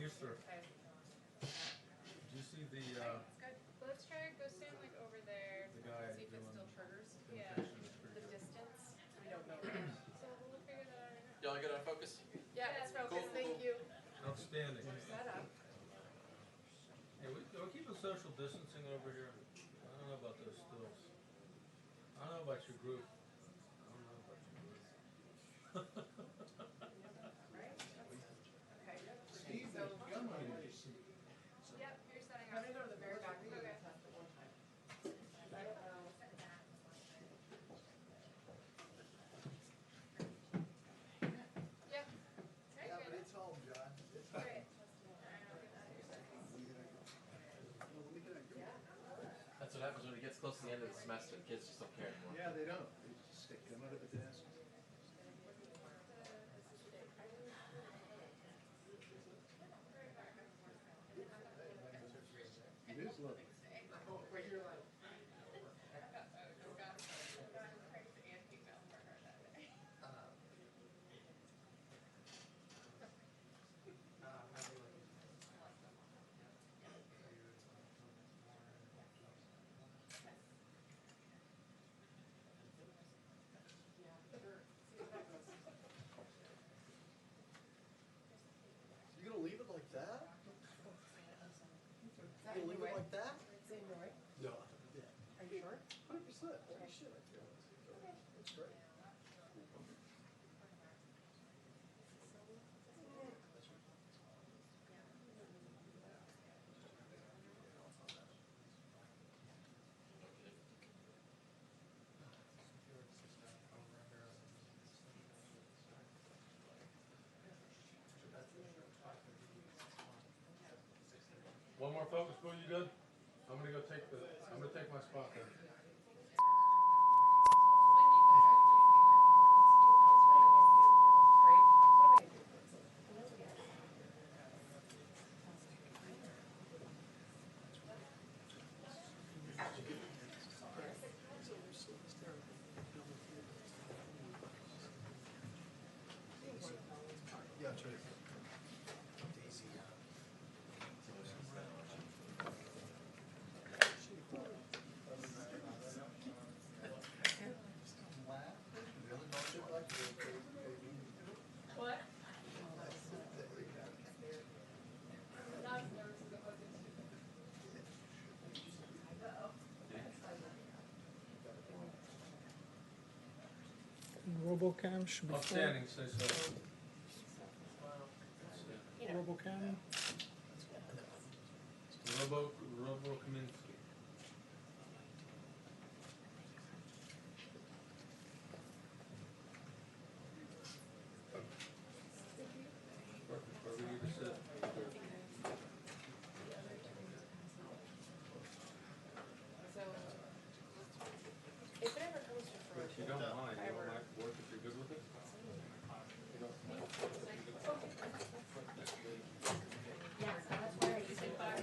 Easter. Okay. Did you see the, It's good. Let's try go stand like over there. the guy See if it doing still triggers. Yeah. imitation is pretty The good. distance. We don't know that. So we'll figure that out right now. Y'all get out of focus? Yeah, it's focused. Cool. Thank you. Outstanding. Set up. Hey, we're keeping social distancing over here. I don't know about those stills. I don't know about your group. I don't know about your group. Right? Okay. Steve, So, there's gum on your seat. yep, you're setting I'm up. gonna go to the very back. Okay. Test it one time. I don't know. Yep. Okay, Yeah, but good. it's home, John. It's home. Great. That's what happens when it gets close to the end of the semester. Kids just don't care anymore. Yeah, they don't. They just stick them under the desk. It is lovely. Oh, right here, like. You gonna leave it like that? You gonna leave it like that? Same Roy? No. Yeah. Are you sure? 100%. Holy shit, I feel it. That's great. One more focus, Boo, you good? I'm gonna take my spot there. Yeah, that's right. What? Robocam should be full. Outstanding, say so. Robocam. Robo Kaminsky. Perfect, where we need to sit. So, if it ever comes to If fruition. you don't mind work if you're good with it?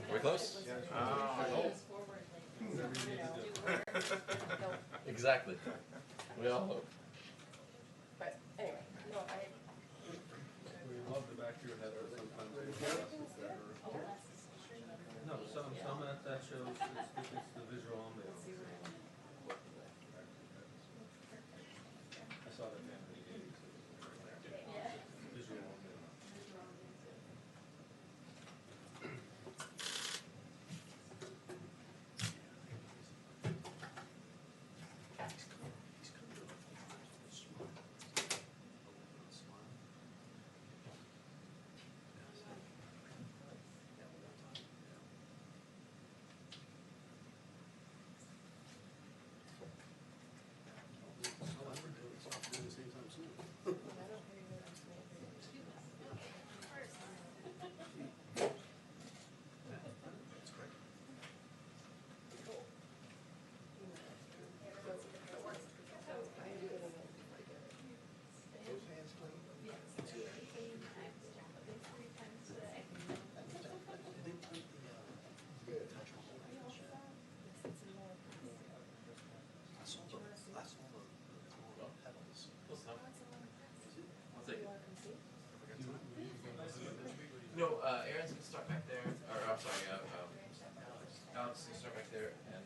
Are we close? Whatever you need to do. Exactly. We all hope. But anyway, no, We love the back of your head, but sometimes it's better. No, some that shows it's the visual ambiance. I saw that man in the 80s. Visual ambiance. No, Aaron's gonna start back there, or I'm sorry, Alex is gonna start back there, and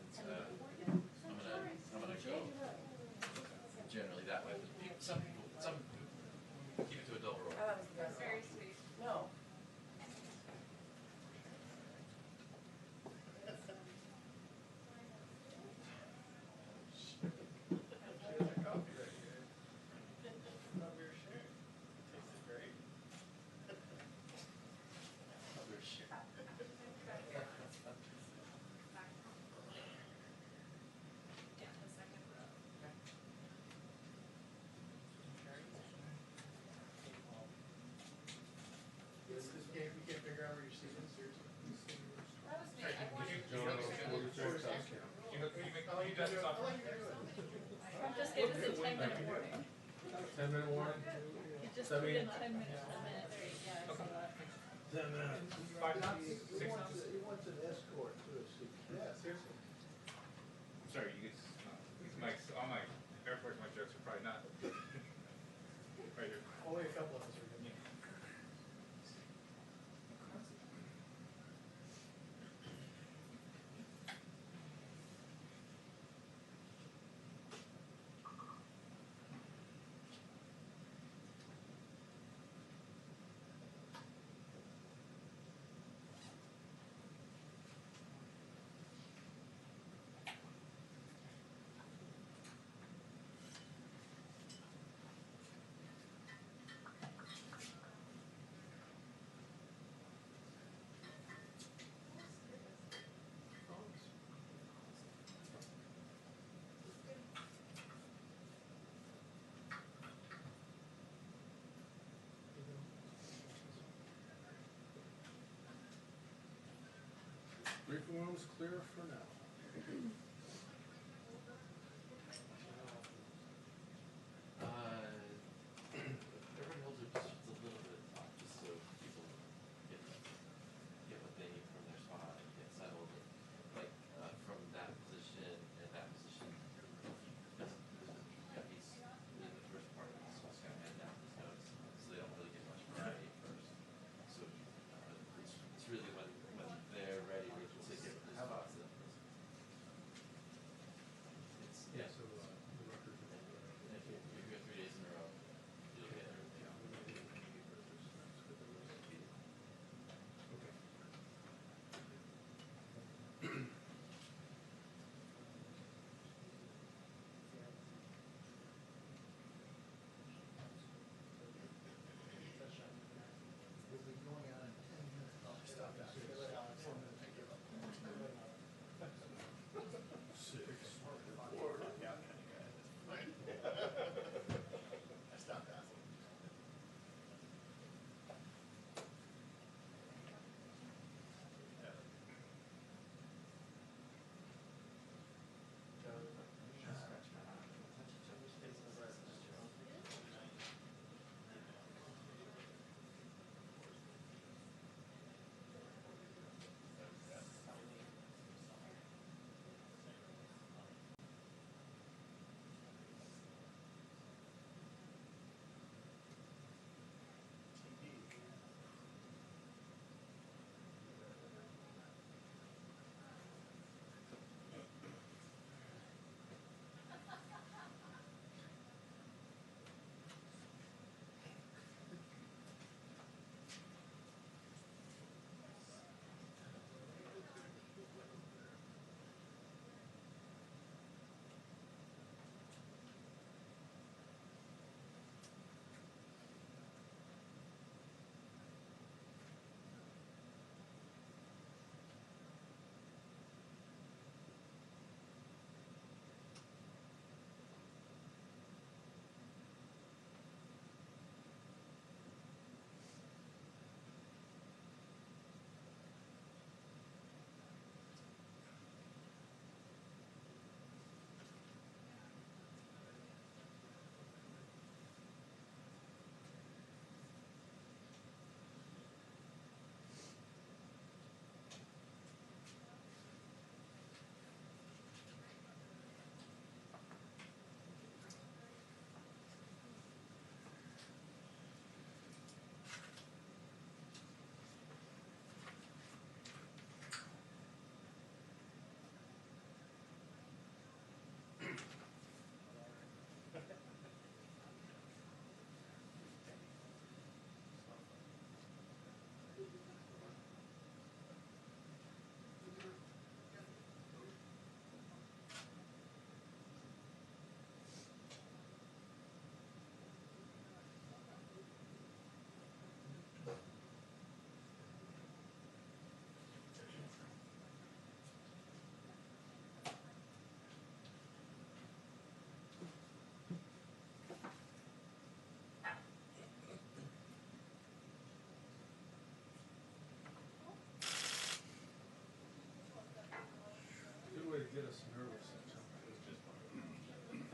I'm gonna go generally that way. But some keep it to adult role. That was the best. Very sweet. No. We can't figure out where your seat is, seriously. That was me. John, Just gave us a 10-minute warning. 10-minute warning? He just That put mean- in 10 minutes, a minute. There, yeah, I saw that. 10 minutes. 5 knots? 6 He knots? wants an escort to a seat. Yeah, seriously. I'm sorry, you guys, all my Air Force my jokes are probably not. Right here. Only a couple of us are good. Briefing room's clear for now. Beverly Hills are just a little bit tough, just so people get what they need from their spot and get settled. Like from that position and that position, got these in the first part of this was kind of hand down these notes, so they don't really get much variety at first. So it's really when they're ready, they can say get these spots.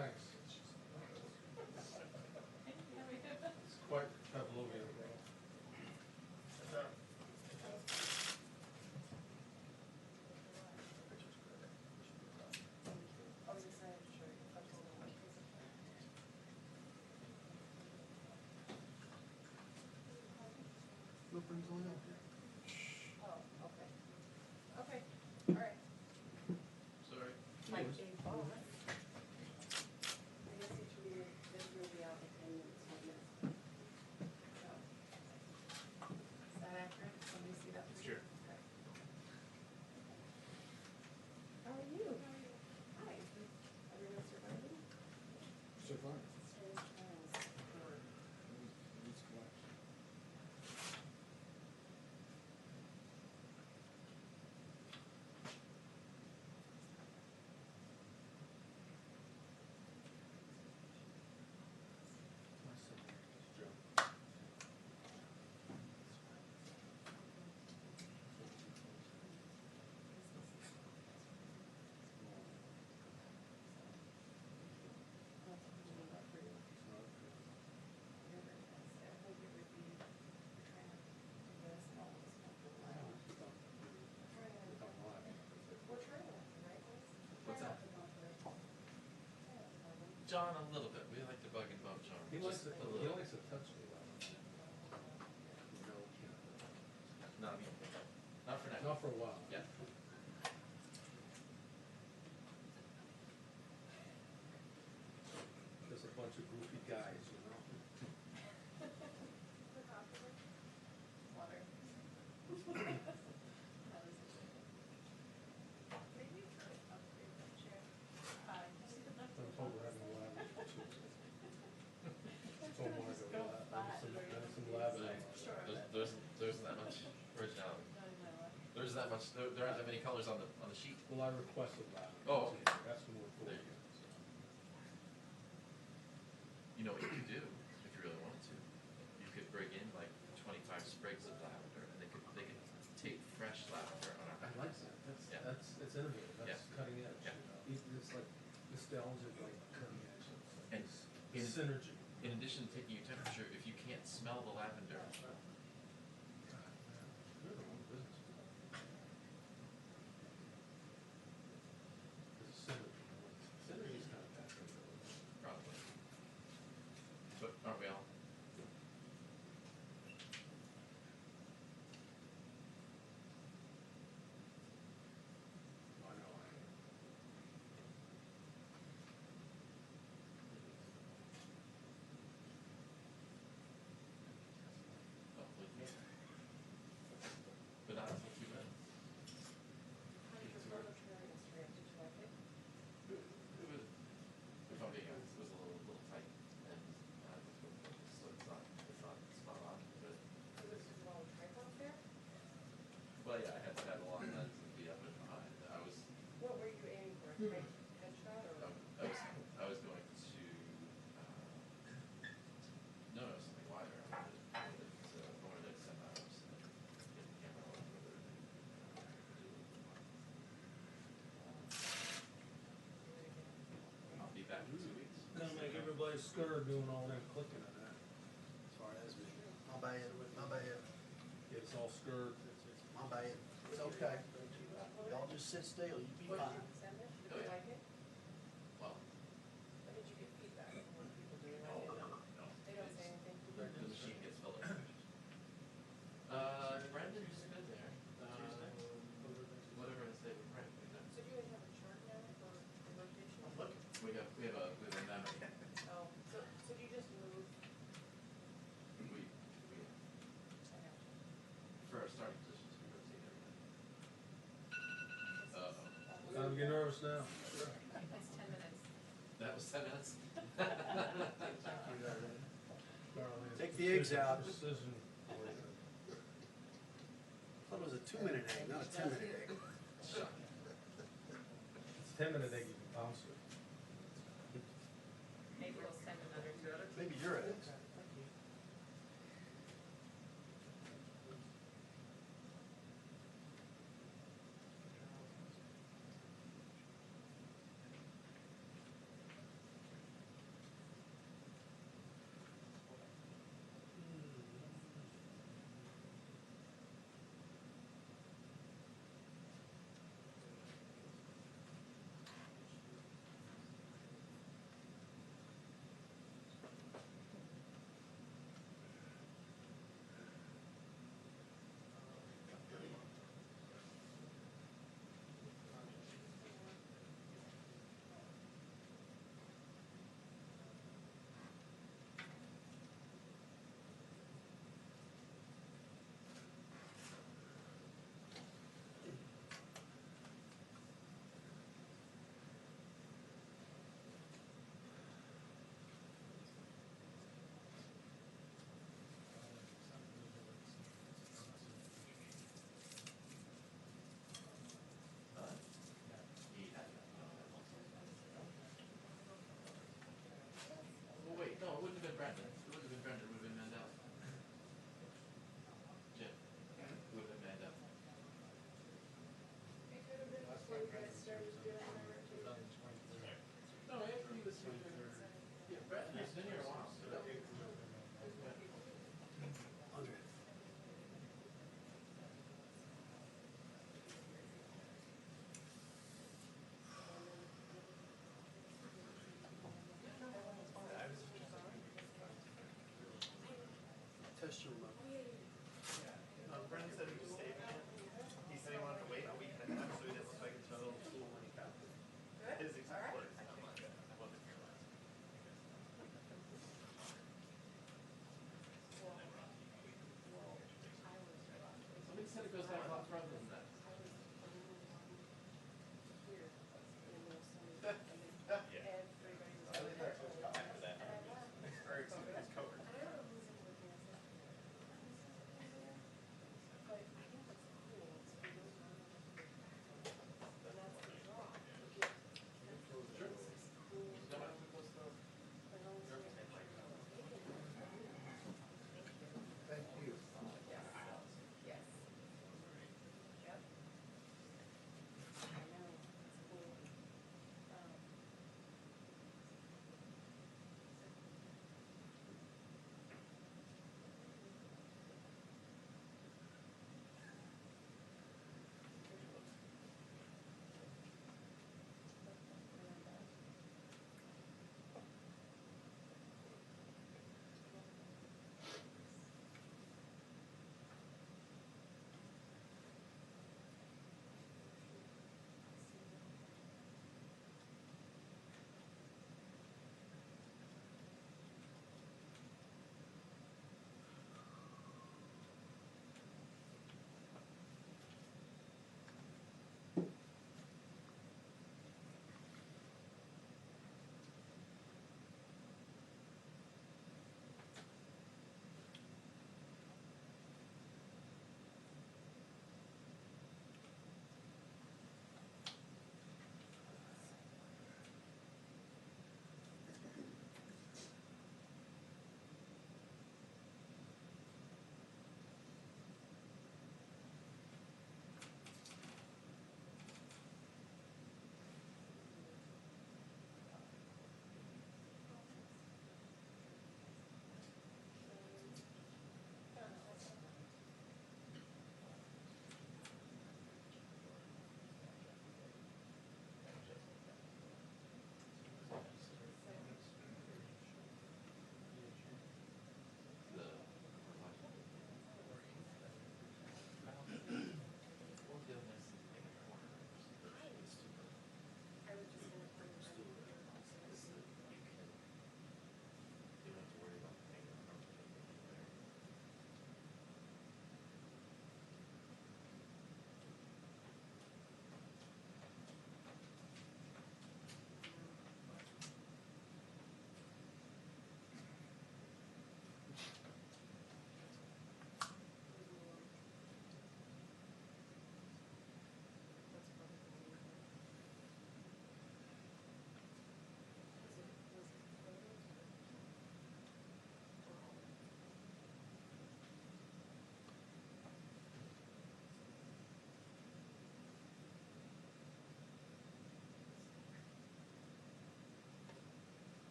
Thanks. It's quite pavlovian. I was excited to show you. I just don't want to. Blueprints on it. Oh, okay. Okay, all right. Sorry. Like a ball. I guess each of you, this will be out in 10 minutes, 1 minute. So. Is that accurate? Somebody see that? Sure. Okay. How are you? Hi. Everyone surviving? Survive. What's that? John, a little bit. We like to bug and bump John. He likes Just to, a he little. likes to touch me. Not me. Not for now. Not for a while. Yeah. There's a bunch of goofy guys, you know? Water. I'm told we're having a lab. Told Margo, some lab. There isn't that much originality. There isn't that much. There aren't that many colors on the sheet. Well, I requested lab. Oh, okay. That's the word for There it. you go. You know what you could do if you really wanted to? You could bring in like 25 sprigs of lavender, and they could tape fresh lavender on I our. like that. Yeah. It's innovative. That's Yeah. cutting edge. Yeah. You know? It's like nostalgic, like cutting edge. And in, Synergy. in addition to taking your temperature, if you can't smell the lavender, You're the one business. It's a synergy. Synergy's kind of bad. probably. But aren't we all? I know. But not until 2 minutes. How did your photo turn yesterday? Did you like it? It was, if I'm being honest, it was a little tight, and so it's not spot on. But Was it just all tripod there? well, yeah, I had to have a long lens and be up and behind. What were you aiming for? Tight headshot or? I was going to no, something wider. I wanted to send out get the camera a little further. I'll be back in 2 weeks. Gonna make everybody stir doing all that clicking and that. As far as me. My bad, my bad, It's all stirred. my bad. It's okay. Y'all just sit still, you be What did fine. you send it? Did Oh, you yeah. like it? Well, Or did you get feedback from what people do? no, no. They don't say anything? The machine gets filled up. Brendan's good there. Whatever I say with Brandon. So do you guys have a chart now for the rotation? I'm looking. We have a memo. Oh, so do you just move? We I got you. for our starting positions, we rotate everything. Time to get nervous now. That's 10 minutes. That was 10 minutes. Take the eggs out. Precision. I thought it was a 2-minute egg, not a 10-minute egg. Shocking. It's 10-minute egg, you can bounce it. Maybe we'll send another to it. Maybe your eggs.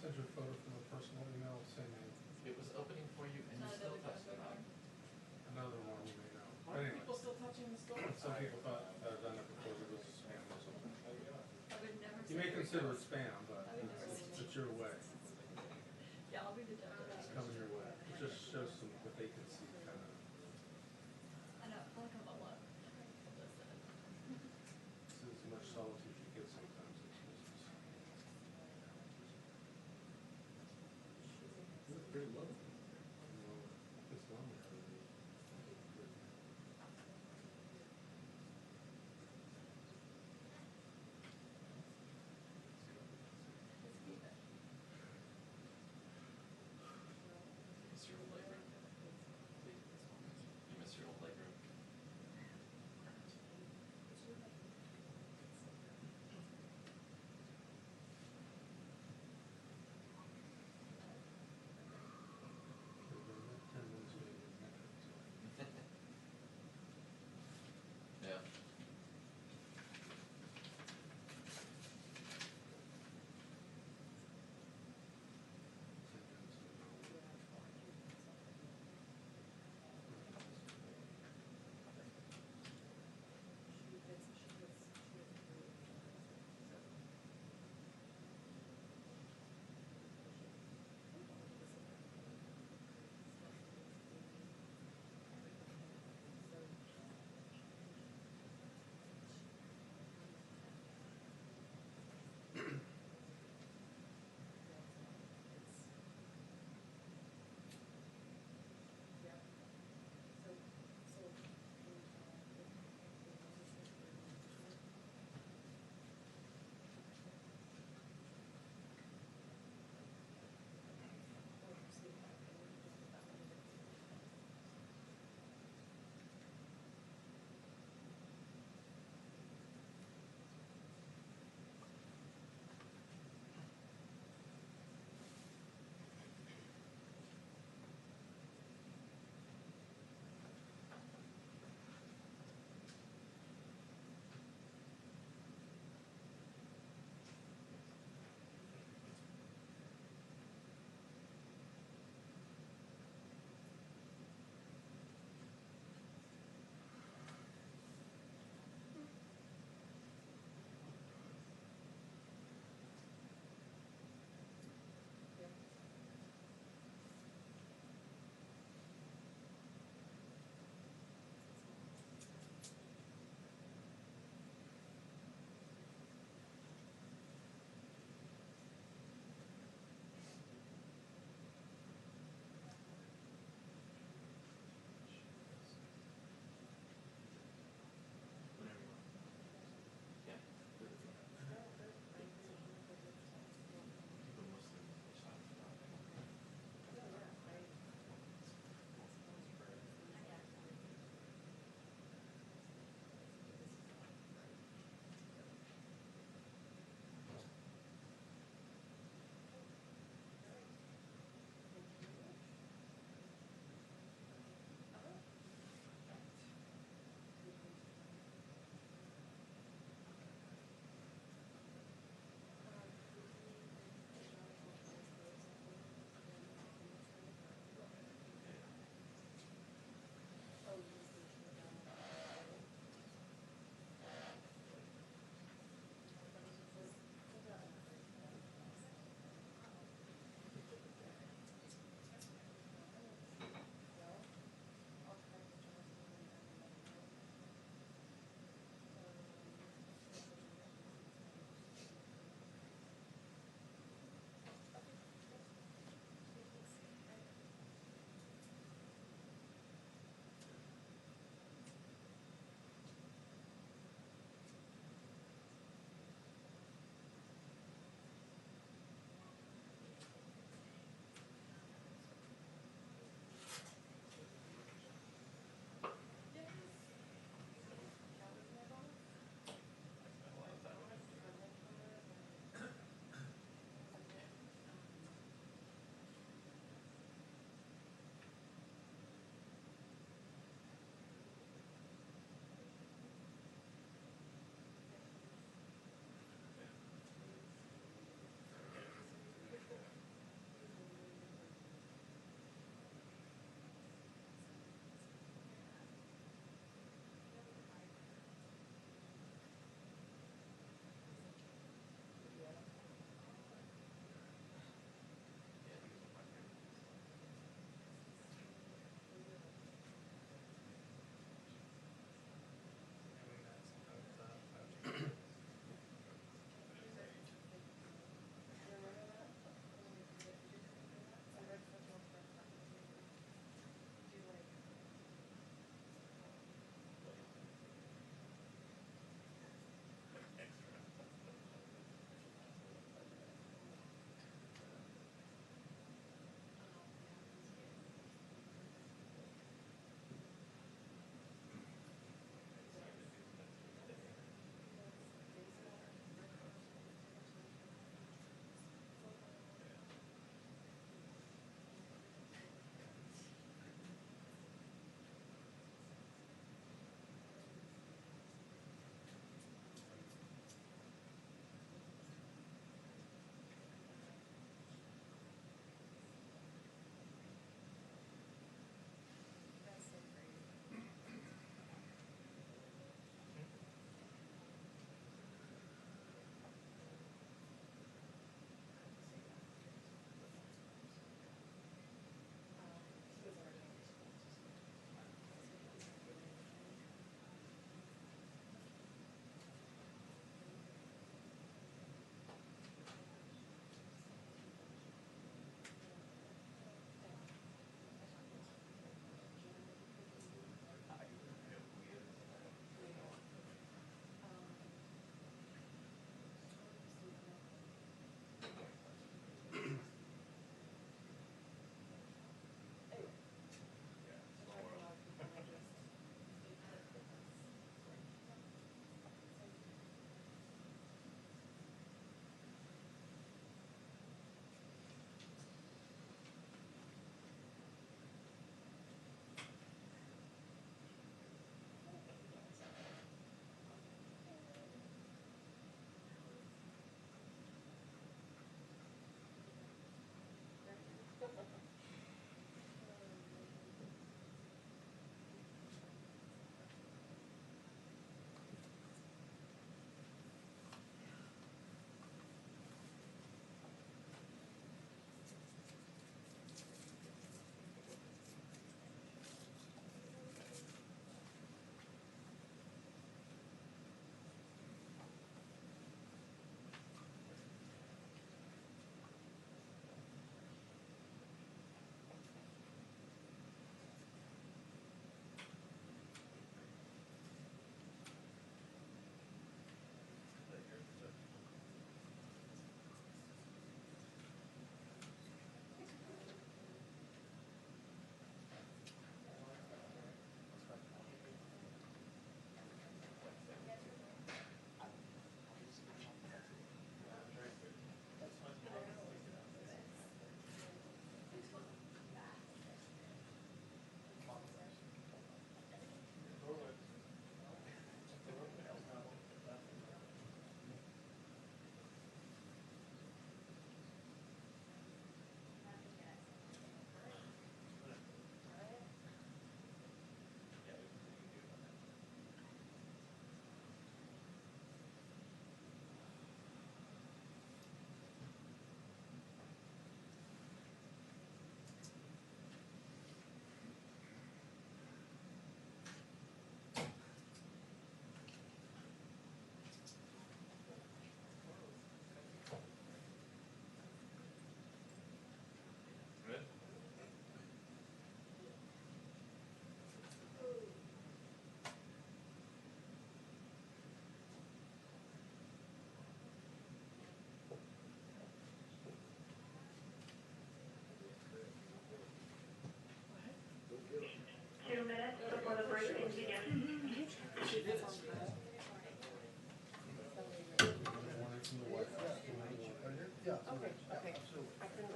send you a photo from a personal email, same name. It was opening for you and you still touched the knob. Another one you may know. Why are Anyway, people still touching the store? some people thought I'd done it before it was spam or something. I would never You may say- consider it spam, but it's your way. Yeah, I'll be the judge of It's that. coming your way. It just shows some what they can see kind of. I know, I'll come a lot. This is as much solitude you get sometimes in business. You look pretty low. Well, it's lonely. Miss your old leg room. You miss your old leg room.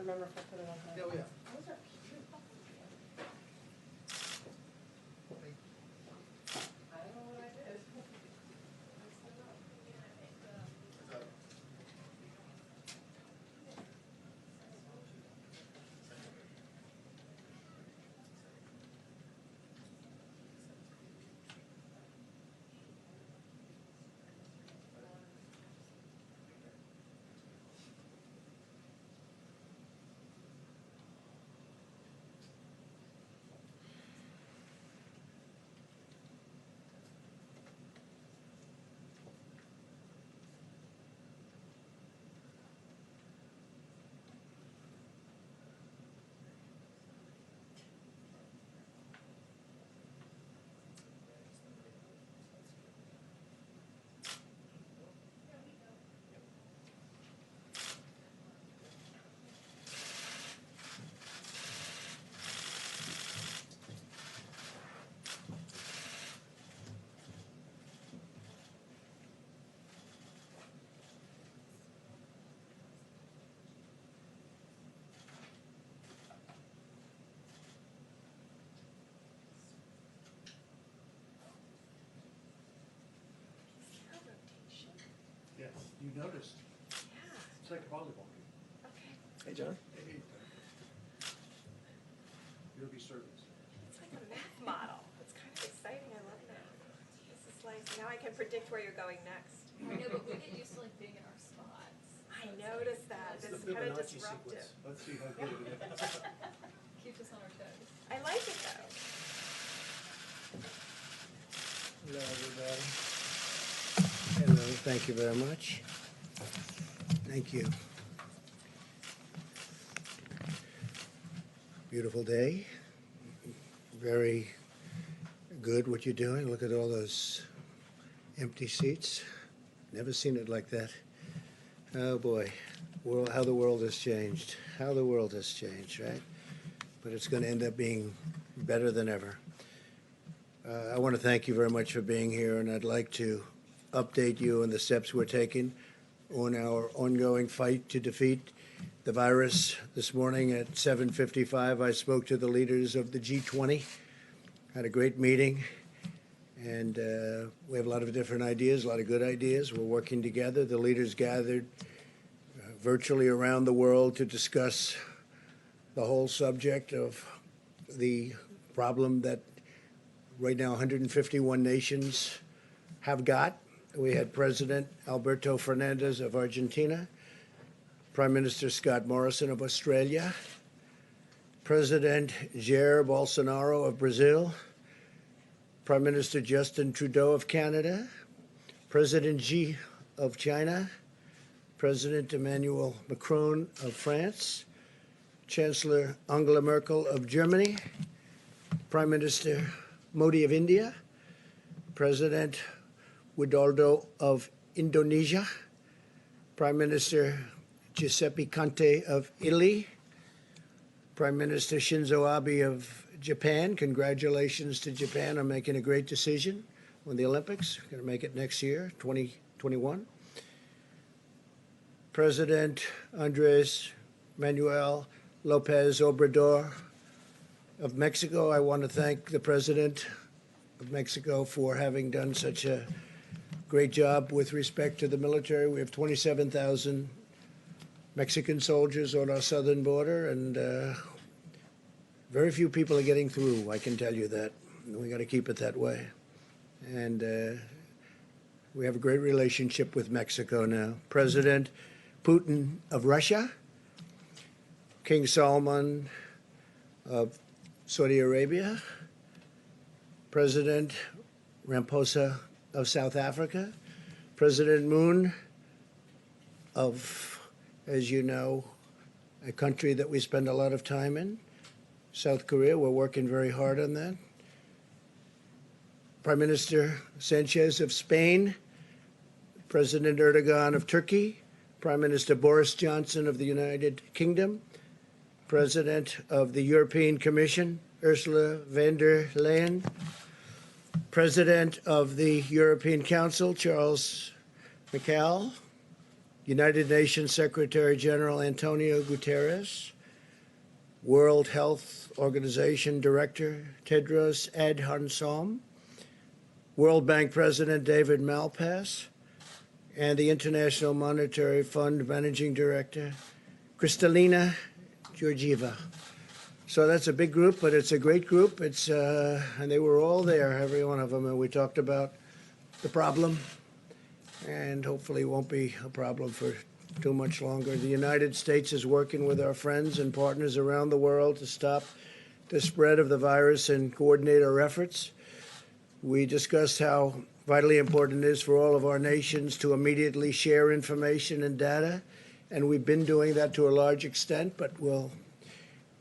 remember if I put it on Yeah, here. yeah. Those are cute. I don't know what I did. Yes, you noticed. It's like a volleyball game. Hey, John. Hey, you'll be servants. It's like a math model. It's kind of exciting. I love that. This is like, now I can predict where you're going next. I know, but we get used to like being in our spots. I noticed that. This is kind of disruptive. Let's see how good it is. Keeps us on our toes. I like it though. Hello, everybody. Hello, thank you very much. Thank you. Beautiful day. Very good what you're doing. Look at all those empty seats. Never seen it like that. Oh boy, how the world has changed. How the world has changed, right? But it's going to end up being better than ever. I want to thank you very much for being here, and I'd like to update you on the steps we're taking on our ongoing fight to defeat the virus. This morning at 7:55, I spoke to the leaders of the G20, had a great meeting, and we have a lot of different ideas, a lot of good ideas. We're working together. The leaders gathered virtually around the world to discuss the whole subject of the problem that right now 151 nations have got. We had President Alberto Fernandez of Argentina, Prime Minister Scott Morrison of Australia, President Jair Bolsonaro of Brazil, Prime Minister Justin Trudeau of Canada, President Xi of China, President Emmanuel Macron of France, Chancellor Angela Merkel of Germany, Prime Minister Modi of India, President Widodo of Indonesia, Prime Minister Giuseppe Conte of Italy, Prime Minister Shinzo Abe of Japan. Congratulations to Japan on making a great decision on the Olympics. We're going to make it next year, 2021. President Andres Manuel Lopez Obrador of Mexico. I want to thank the President of Mexico for having done such a great job with respect to the military. We have 27,000 Mexican soldiers on our southern border, and very few people are getting through, I can tell you that. We got to keep it that way. And we have a great relationship with Mexico now. President Putin of Russia, King Salman of Saudi Arabia, President Ramaphosa of South Africa, President Moon of, as you know, a country that we spend a lot of time in, South Korea. We're working very hard on that. Prime Minister Sanchez of Spain, President Erdogan of Turkey, Prime Minister Boris Johnson of the United Kingdom, President of the European Commission, Ursula von der Leyen, President of the European Council, Charles Michel, United Nations Secretary General Antonio Guterres, World Health Organization Director Tedros Adhanom, World Bank President David Malpass, and the International Monetary Fund Managing Director Kristalina Georgieva. So that's a big group, but it's a great group. It's and they were all there, every one of them, and we talked about the problem, and hopefully it won't be a problem for too much longer. The United States is working with our friends and partners around the world to stop the spread of the virus and coordinate our efforts. We discussed how vitally important it is for all of our nations to immediately share information and data, and we've been doing that to a large extent, but we'll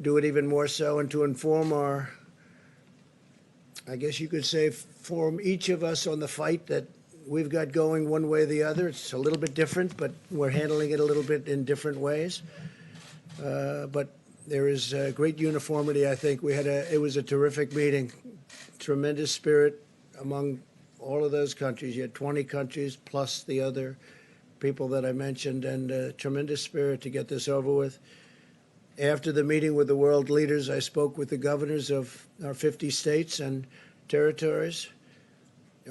do it even more so, and to inform our, I guess you could say, form each of us on the fight that we've got going one way or the other. It's a little bit different, but we're handling it a little bit in different ways. But there is great uniformity, I think. It was a terrific meeting, tremendous spirit among all of those countries. You had 20 countries plus the other people that I mentioned, and tremendous spirit to get this over with. After the meeting with the world leaders, I spoke with the governors of our 50 states and territories.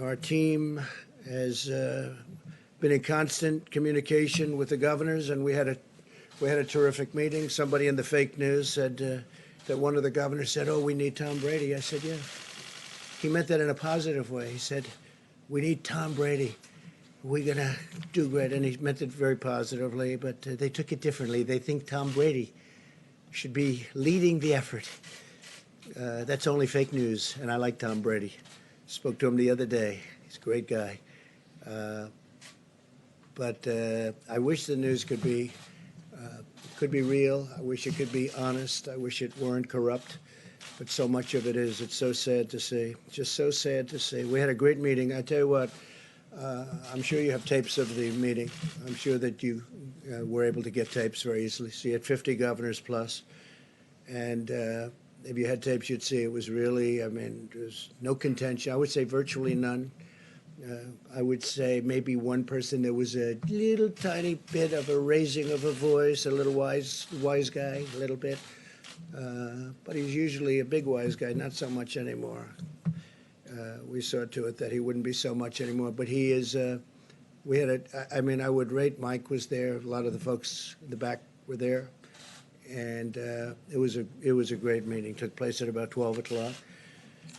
Our team has been in constant communication with the governors, and we had a terrific meeting. Somebody in the fake news said that one of the governors said, "Oh, we need Tom Brady." I said, "Yeah." He meant that in a positive way. He said, "We need Tom Brady. We're going to do great." And he meant it very positively, but they took it differently. They think Tom Brady should be leading the effort. That's only fake news, and I like Tom Brady. Spoke to him the other day. He's a great guy. But I wish the news could be real. I wish it could be honest. I wish it weren't corrupt. But so much of it is. It's so sad to see. Just so sad to see. We had a great meeting. I tell you what, I'm sure you have tapes of the meeting. I'm sure that you were able to get tapes very easily. So you had 50 governors plus. And if you had tapes, you'd see it was really, I mean, there's no contention. I would say virtually none. I would say maybe one person, there was a little tiny bit of a raising of a voice, a little wise guy, a little bit. But he's usually a big wise guy, not so much anymore. We saw to it that he wouldn't be so much anymore. But he is, I would rate Mike was there. A lot of the folks in the back were there. And it was a great meeting. Took place at about 12 o'clock.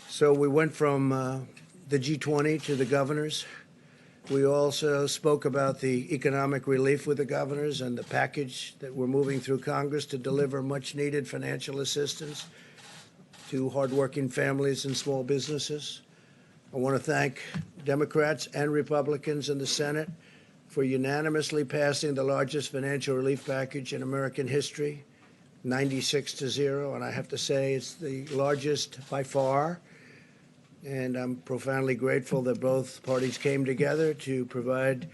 So we went from the G20 to the governors. We also spoke about the economic relief with the governors and the package that we're moving through Congress to deliver much-needed financial assistance to hardworking families and small businesses. I want to thank Democrats and Republicans in the Senate for unanimously passing the largest financial relief package in American history, 96-0, and I have to say it's the largest by far. And I'm profoundly grateful that both parties came together to provide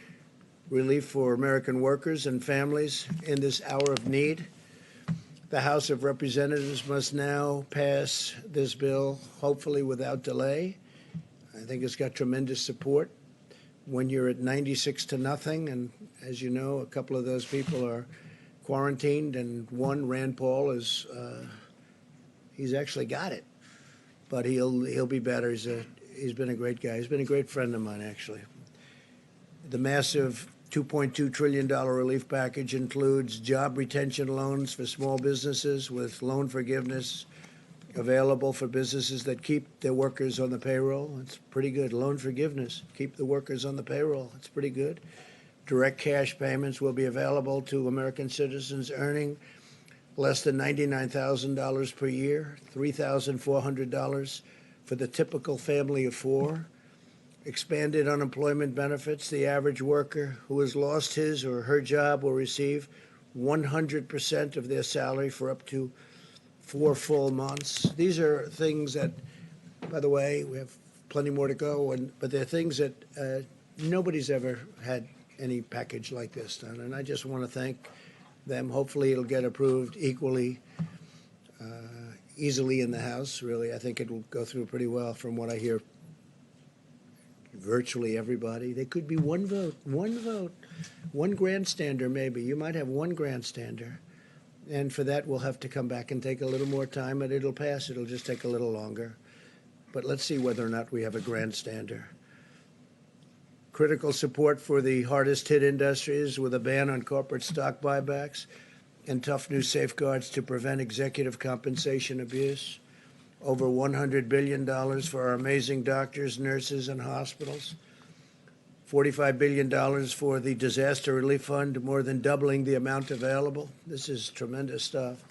relief for American workers and families in this hour of need. The House of Representatives must now pass this bill, hopefully without delay. I think it's got tremendous support. When you're at 96-0, and as you know, a couple of those people are quarantined, and one, Rand Paul, he's actually got it. But he'll be better. He's been a great guy. He's been a great friend of mine, actually. The massive $2.2 trillion relief package includes job retention loans for small businesses with loan forgiveness available for businesses that keep their workers on the payroll. It's pretty good. Loan forgiveness, keep the workers on the payroll. It's pretty good. Direct cash payments will be available to American citizens earning less than $99,000 per year, $3,400 for the typical family of four. Expanded unemployment benefits. The average worker who has lost his or her job will receive 100% of their salary for up to 4 full months. These are things that, by the way, we have plenty more to go, but they're things that nobody's ever had any package like this done. And I just want to thank them. Hopefully it'll get approved equally easily in the House, really. I think it will go through pretty well from what I hear. Virtually everybody. There could be one vote, one grandstander maybe. You might have one grandstander. And for that, we'll have to come back and take a little more time, and it'll pass. It'll just take a little longer. But let's see whether or not we have a grandstander. Critical support for the hardest hit industries with a ban on corporate stock buybacks and tough new safeguards to prevent executive compensation abuse. Over $100 billion for our amazing doctors, nurses, and hospitals. $45 billion for the Disaster Relief Fund, more than doubling the amount available. This is tremendous stuff.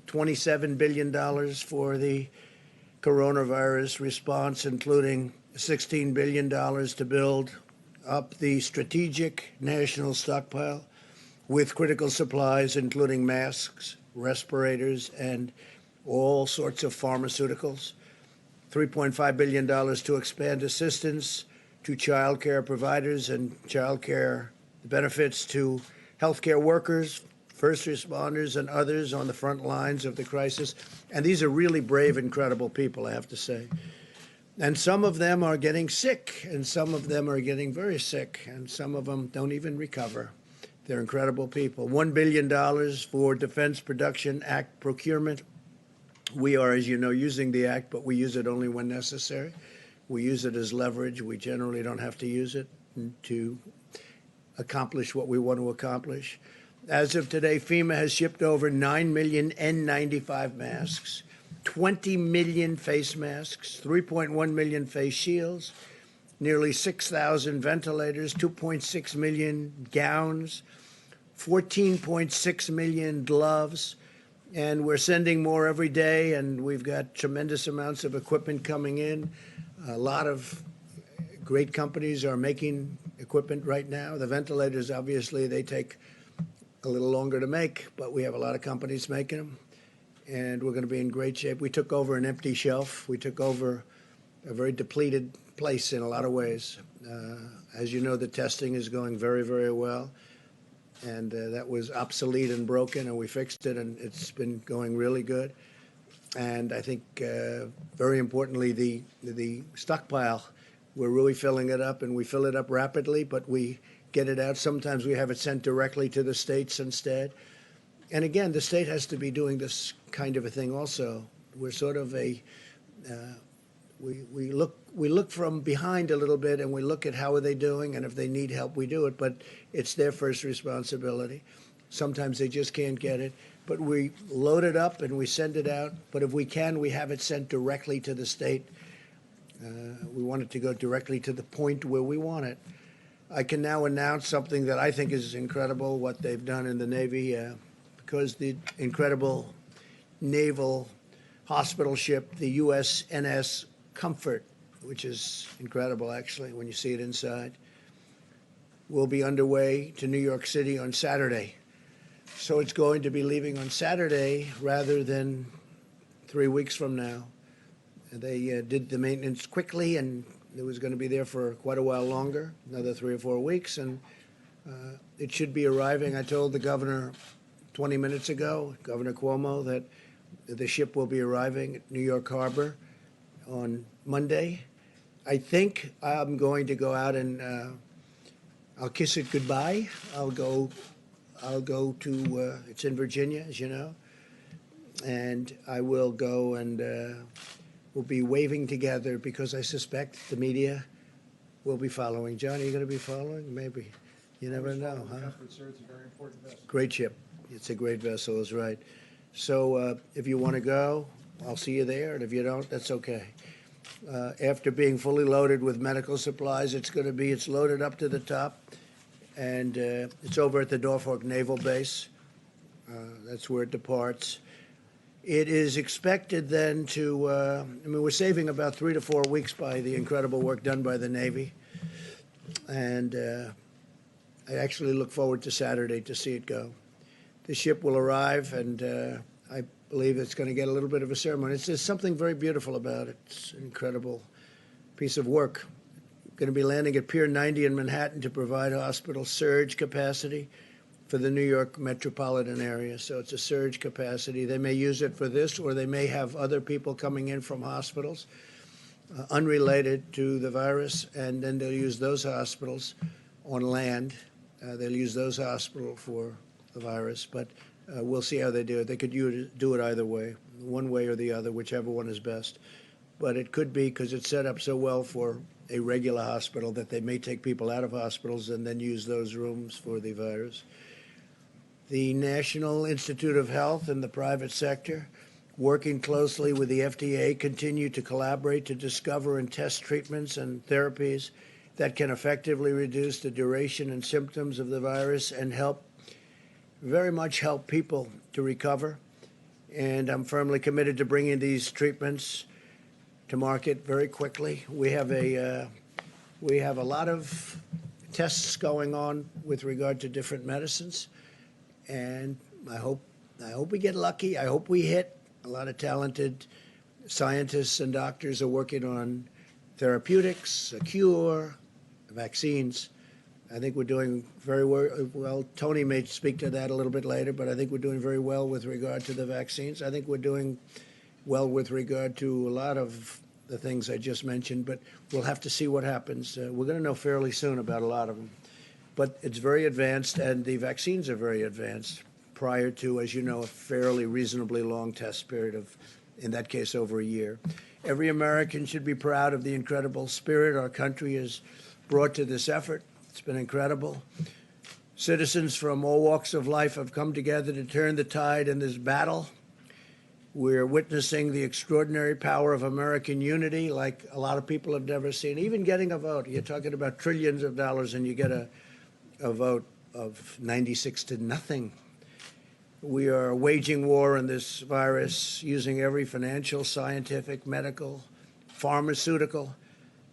$27 billion for the coronavirus response, including $16 billion to build up the strategic national stockpile with critical supplies, including masks, respirators, and all sorts of pharmaceuticals. $3.5 billion to expand assistance to child care providers and child care benefits to healthcare workers, first responders, and others on the front lines of the crisis. And these are really brave, incredible people, I have to say. And some of them are getting sick, and some of them are getting very sick, and some of them don't even recover. They're incredible people. $1 billion for Defense Production Act procurement. We are, as you know, using the act, but we use it only when necessary. We use it as leverage. We generally don't have to use it to accomplish what we want to accomplish. As of today, FEMA has shipped over 9 million N95 masks, 20 million face masks, 3.1 million face shields, nearly 6,000 ventilators, 2.6 million gowns, 14.6 million gloves, and we're sending more every day, and we've got tremendous amounts of equipment coming in. A lot of great companies are making equipment right now. The ventilators, obviously, they take a little longer to make, but we have a lot of companies making them, and we're going to be in great shape. We took over an empty shelf. We took over a very depleted place in a lot of ways. As you know, the testing is going very, very well, and that was obsolete and broken, and we fixed it, and it's been going really good. And I think, very importantly, the stockpile, we're really filling it up, and we fill it up rapidly, but we get it out. Sometimes we have it sent directly to the states instead. And again, the state has to be doing this kind of a thing also. We're sort of we look from behind a little bit, and we look at how are they doing, and if they need help, we do it. But it's their first responsibility. Sometimes they just can't get it. But we load it up and we send it out. But if we can, we have it sent directly to the state. We want it to go directly to the point where we want it. I can now announce something that I think is incredible, what they've done in the Navy, because the incredible naval hospital ship, the USNS Comfort, which is incredible, actually, when you see it inside, will be underway to New York City on Saturday. So it's going to be leaving on Saturday rather than 3 weeks from now. They did the maintenance quickly, and it was going to be there for quite a while longer, another 3 or 4 weeks, and it should be arriving. I told the governor 20 minutes ago, Governor Cuomo, that the ship will be arriving at New York Harbor on Monday. I think I'm going to go out and I'll kiss it goodbye. I'll go to, it's in Virginia, as you know, and I will go and we'll be waving together because I suspect the media will be following. John, are you going to be following? Maybe. You never know, huh? It's a very important vessel. Great ship. It's a great vessel, is right. So if you want to go, I'll see you there, and if you don't, that's okay. After being fully loaded with medical supplies, it's loaded up to the top, and it's over at the Norfolk Naval Base. That's where it departs. It is expected then to, we're saving about 3 to 4 weeks by the incredible work done by the Navy, and I actually look forward to Saturday to see it go. The ship will arrive, and I believe it's going to get a little bit of a ceremony. There's something very beautiful about it. It's an incredible piece of work. Going to be landing at Pier 90 in Manhattan to provide hospital surge capacity for the New York metropolitan area. So it's a surge capacity. They may use it for this, or they may have other people coming in from hospitals unrelated to the virus, and then they'll use those hospitals on land. They'll use those hospitals for the virus. But We'll see how they do it. They could do it either way, one way or the other, whichever one is best. But it could be because it's set up so well for a regular hospital that they may take people out of hospitals and then use those rooms for the virus. The National Institute of Health and the private sector, working closely with the FDA, continue to collaborate to discover and test treatments and therapies that can effectively reduce the duration and symptoms of the virus and very much help people to recover. And I'm firmly committed to bringing these treatments to market very quickly. We have a lot of tests going on with regard to different medicines, and I hope we get lucky. I hope we hit. A lot of talented scientists and doctors are working on therapeutics, a cure, vaccines. I think we're doing very well. Tony may speak to that a little bit later, but I think we're doing very well with regard to the vaccines. I think we're doing well with regard to a lot of the things I just mentioned, but we'll have to see what happens. We're going to know fairly soon about a lot of them. But it's very advanced, and the vaccines are very advanced prior to, as you know, a fairly reasonably long test period of, in that case, over a year. Every American should be proud of the incredible spirit our country has brought to this effort. It's been incredible. Citizens from all walks of life have come together to turn the tide in this battle. We're witnessing the extraordinary power of American unity like a lot of people have never seen. Even getting a vote. You're talking about trillions of dollars and you get a vote of 96 to nothing. We are waging war on this virus using every financial, scientific, medical, pharmaceutical,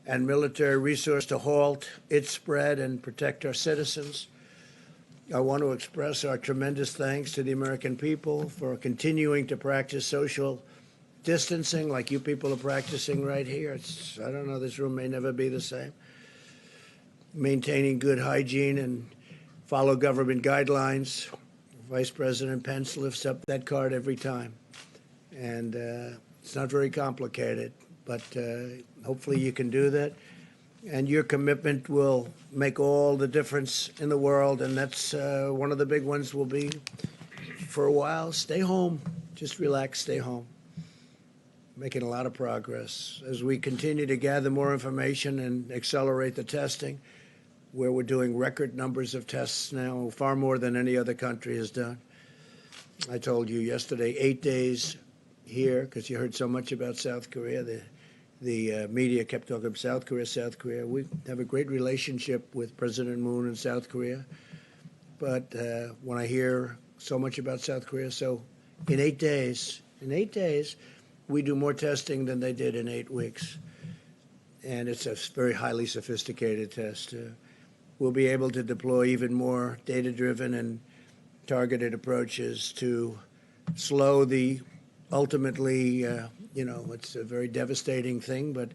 and military resource to halt its spread and protect our citizens. I want to express our tremendous thanks to the American people for continuing to practice social distancing like you people are practicing right here. I don't know, this room may never be the same. Maintaining good hygiene and follow government guidelines. Vice President Pence lifts up that card every time. And it's not very complicated, but hopefully you can do that. And your commitment will make all the difference in the world, and that's one of the big ones will be, for a while, stay home. Just relax, stay home. Making a lot of progress. As we continue to gather more information and accelerate the testing, where we're doing record numbers of tests now, far more than any other country has done. I told you yesterday, 8 days here, because you heard so much about South Korea. The media kept talking about South Korea, South Korea. We have a great relationship with President Moon in South Korea. But when I hear so much about South Korea, so in 8 days, we do more testing than they did in 8 weeks. And it's a very highly sophisticated test. We'll be able to deploy even more data-driven and targeted approaches to slow the ultimately, it's a very devastating thing, but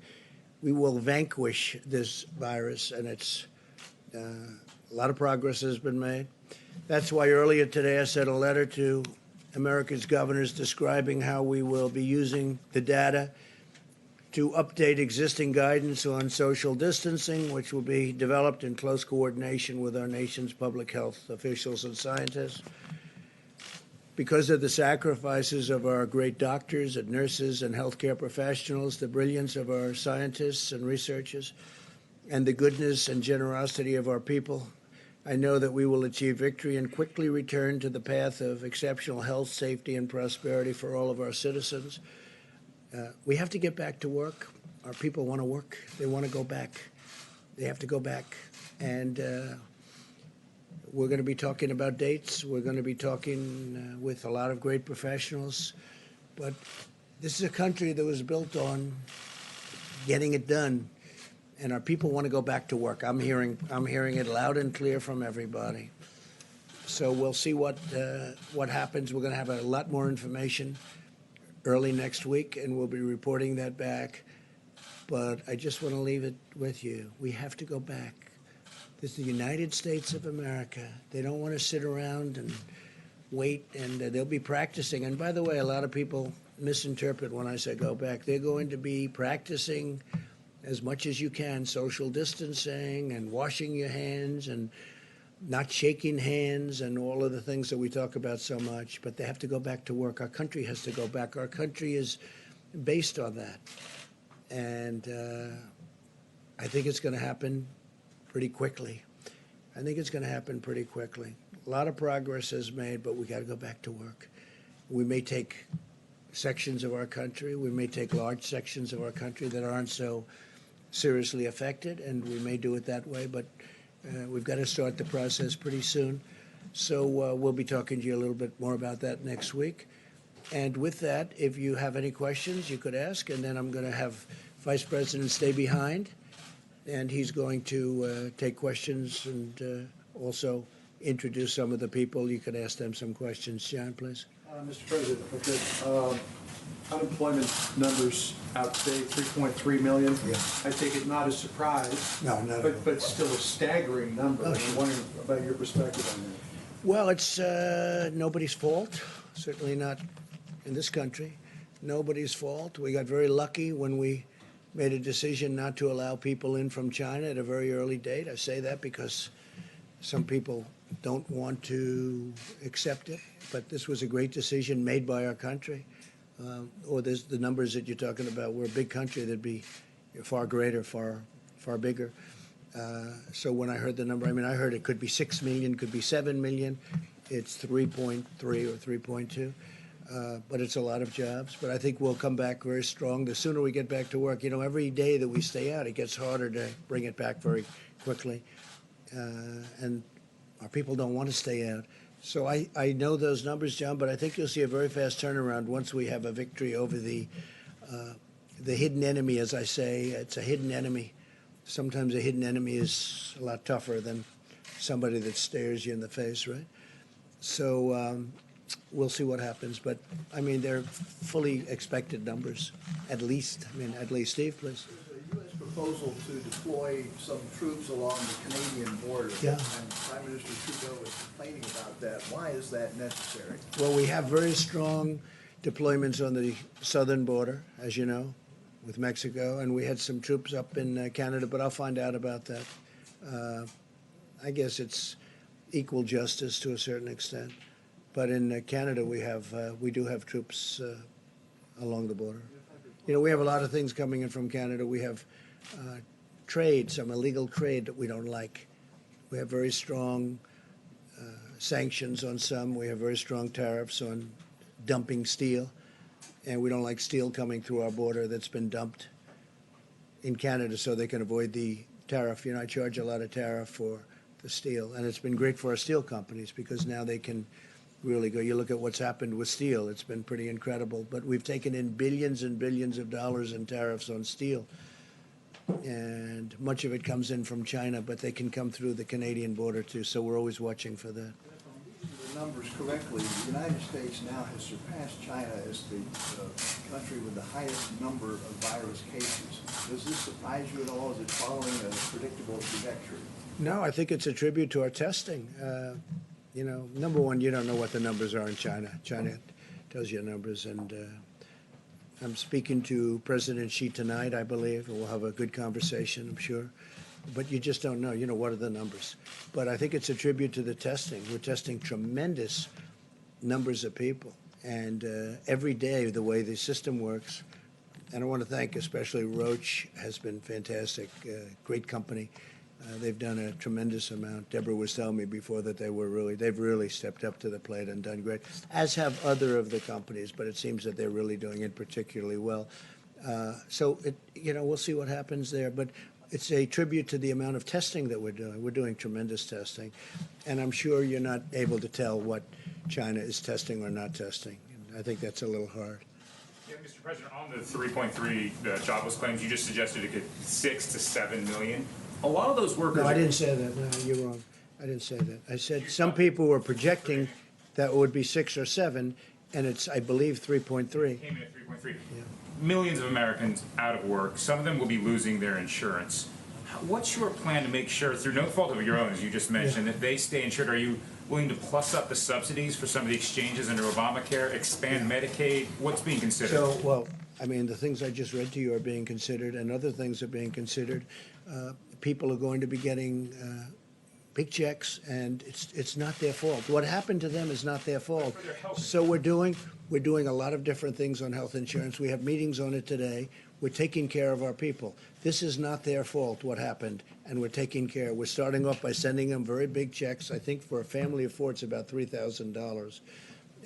we will vanquish this virus, and a lot of progress has been made. That's why earlier today I sent a letter to America's governors describing how we will be using the data to update existing guidance on social distancing, which will be developed in close coordination with our nation's public health officials and scientists. Because of the sacrifices of our great doctors and nurses and healthcare professionals, the brilliance of our scientists and researchers, and the goodness and generosity of our people, I know that we will achieve victory and quickly return to the path of exceptional health, safety, and prosperity for all of our citizens. We have to get back to work. Our people want to work. They want to go back. They have to go back. And we're going to be talking about dates. We're going to be talking with a lot of great professionals. But this is a country that was built on getting it done. And our people want to go back to work. I'm hearing it loud and clear from everybody. So we'll see what happens. We're going to have a lot more information early next week, and we'll be reporting that back. But I just want to leave it with you. We have to go back. This is the United States of America. They don't want to sit around and wait, and they'll be practicing. And by the way, a lot of people misinterpret when I say go back. They're going to be practicing as much as you can, social distancing and washing your hands and not shaking hands and all of the things that we talk about so much, but they have to go back to work. Our country has to go back. Our country is based on that. And I think it's going to happen pretty quickly. I think it's going to happen pretty quickly. A lot of progress is made, but we got to go back to work. We may take sections of our country, we may take large sections of our country that aren't so seriously affected, and we may do it that way, but we've got to start the process pretty soon. So we'll be talking to you a little bit more about that next week. And with that, if you have any questions, you could ask, and then I'm going to have Vice President stay behind, and he's going to take questions and also introduce some of the people. You could ask them some questions. John, please. Mr. President, okay, unemployment numbers out today, 3.3 million. Yeah. I take it not a surprise. No, not at all. But still a staggering number. Oh, I'm sure. wondering about your perspective on that. Well, it's nobody's fault, certainly not in this country. Nobody's fault. We got very lucky when we made a decision not to allow people in from China at a very early date. I say that because some people don't want to accept it, but this was a great decision made by our country. Or there's the numbers that you're talking about. We're a big country. That'd be far greater, far bigger. So when I heard the number, I mean, I heard it could be 6 million, could be 7 million. It's 3.3 or 3.2. But it's a lot of jobs. But I think we'll come back very strong. The sooner we get back to work, you know, every day that we stay out, it gets harder to bring it back very quickly. And our people don't want to stay out. So I know those numbers, John, but I think you'll see a very fast turnaround once we have a victory over the hidden enemy, as I say. It's a hidden enemy. Sometimes a hidden enemy is a lot tougher than somebody that stares you in the face, right? So we'll see what happens. But, I mean, they're fully expected numbers, at least. Steve, please. There's a U.S. proposal to deploy some troops along the Canadian border. Yeah. And Prime Minister Trudeau was complaining about that. Why is that necessary? Well, we have very strong deployments on the southern border, as you know, with Mexico, and we had some troops up in Canada, but I'll find out about that. I guess it's equal justice to a certain extent. But in Canada, we do have troops along the border. You know, we have a lot of things coming in from Canada. We have trade, some illegal trade that we don't like. We have very strong sanctions on some. We have very strong tariffs on dumping steel. And we don't like steel coming through our border that's been dumped in Canada so they can avoid the tariff. You know, I charge a lot of tariff for the steel. And it's been great for our steel companies because now they can really go. You look at what's happened with steel. It's been pretty incredible. But we've taken in billions and billions of dollars in tariffs on steel. And much of it comes in from China, but they can come through the Canadian border too. So we're always watching for that. The numbers correctly, the United States now has surpassed China as the country with the highest number of virus cases. Does this surprise you at all? Is it following a predictable trajectory? No, I think it's a tribute to our testing. You know, number one, you don't know what the numbers are in China. China tells you numbers, and I'm speaking to President Xi tonight, I believe, and we'll have a good conversation, I'm sure. But you just don't know, you know, what are the numbers. But I think it's a tribute to the testing. We're testing tremendous numbers of people. And every day, the way the system works, and I want to thank especially Roche has been fantastic, great company. They've done a tremendous amount. Deborah was telling me before that they've really stepped up to the plate and done great, as have other of the companies, but it seems that they're really doing it particularly well. So, you know, we'll see what happens there. But it's a tribute to the amount of testing that we're doing. We're doing tremendous testing. And I'm sure you're not able to tell what China is testing or not testing. I think that's a little hard. Yeah, Mr. President, on the 3.3 jobless claims, you just suggested it could 6 to 7 million. A lot of those workers. No, I didn't say that. No, you're wrong. I didn't say that. I said some people were projecting that it would be 6 or 7, and it's, I believe, 3.3. Came in at 3.3. Yeah. Millions of Americans out of work. Some of them will be losing their insurance. What's your plan to make sure, through no fault of your own, as you just mentioned, that they stay insured? Are you willing to plus up the subsidies for some of the exchanges under Obamacare, expand Medicaid? What's being considered? So, well, I mean, the things I just read to you are being considered, and other things are being considered. People are going to be getting big checks, and it's not their fault. What happened to them is not their fault. For their health So we're doing a lot of different things on health insurance. We have meetings on it today. We're taking care of our people. This is not their fault, what happened, and we're taking care. We're starting off by sending them very big checks. I think for a family of four, it's about $3,000.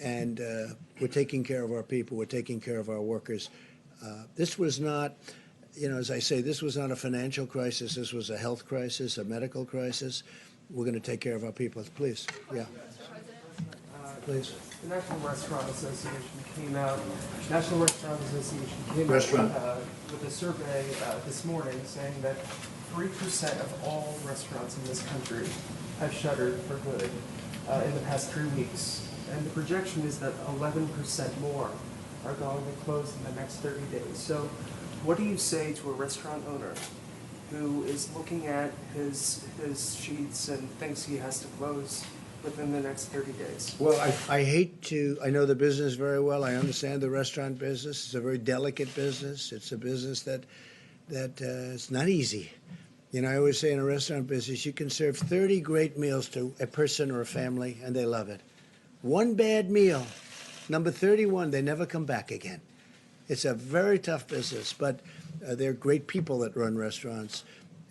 And we're taking care of our people. We're taking care of our workers. This was not, as I say, this was not a financial crisis. This was a health crisis, a medical crisis. We're going to take care of our people. Please, yeah. Please. The National Restaurant Association came out. Restaurant. With a survey this morning saying that 3% of all restaurants in this country have shuttered for good in the past 3 weeks, and the projection is that 11% more are going to close in the next 30 days. So, what do you say to a restaurant owner who is looking at his sheets and thinks he has to close within the next 30 days? Well, I know the business very well. I understand the restaurant business. It's a very delicate business. It's a business that it's not easy. I always say in a restaurant business, you can serve 30 great meals to a person or a family, and they love it. One bad meal, number 31, they never come back again. It's a very tough business, but they're great people that run restaurants.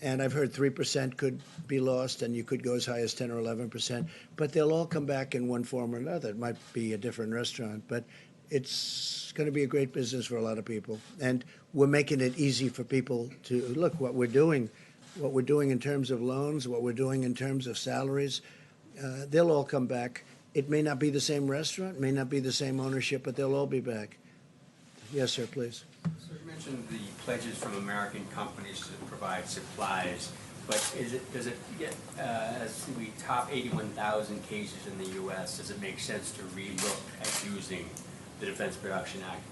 And I've heard 3% could be lost, and you could go as high as 10 or 11%. But they'll all come back in one form or another. It might be a different restaurant, but it's going to be a great business for a lot of people. And we're making it easy for people to look what we're doing in terms of loans, what we're doing in terms of salaries. They'll all come back. It may not be the same restaurant, may not be the same ownership, but they'll all be back. Yes, sir, please. So you mentioned the pledges from American companies to provide supplies, but does it get, as we top 81,000 cases in the U.S., does it make sense to re-look at using the Defense Production Act?